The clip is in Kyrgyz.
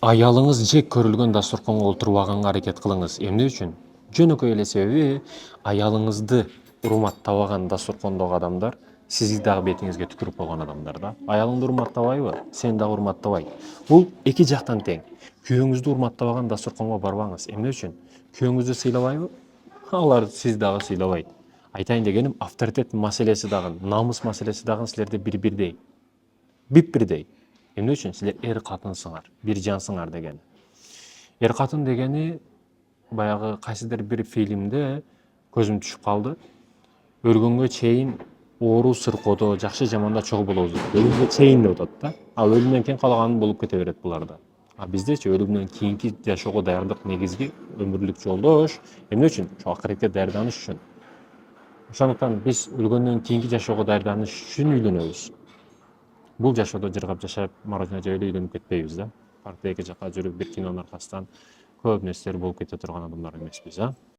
Аялыңыз жек көрүлгөн дасторконго отурбаганга аракет кылыңыз. Эмне үчүн? Жөнөкөй эле себеби аялыңызды урматтабаган дасторкондогу адамдар сизди дагы бетиңизге түкүрүп койгон адамдар да. Аялыңды урматтабайбы? Сени дагы урматтабайт. Бул эки жактан тең. Күйөөңүздү урматтабаган дасторконго барбаңыз. Эмне үчүн? Күйөөңүздү сыйлабайбы? Алар сизди дагы сыйлабайт. Айтайын дегеним, авторитет маселеси дагы, намыс маселеси дагы силерде бир-бирдей. Бип-бирдей. Эмне үчүн? Силер эр катынсыңар, бир жансыңар деген. Эр катын дегени баягы кайсыдыр бир фильмде көзүм түшүп калды. Өлгөнгө чейин оору сыркоодо жакшы жаманда чогуу болобуз. Өлүмгө чейин деп атат да. А өлүмдөн кийин калаганы болуп кете берет буларда. А биздечи өлүмдөн кийинки жашоого даярдык негизги өмүрлүк жолдош. Эмне үчүн? Ошо акыретке даярданыш үчүн. Ошондуктан биз өлгөндөн кийинки жашоого даярданыш үчүн үйлөнөбүз. Бул жашоодо жыргап жашап, мороженое жеп эле үйлөнүп кетпейбиз да. Паркта эки жакка жүрүп, бир кинонун аркасынан көп нерселер болуп кете турган адамдар эмеспиз, а?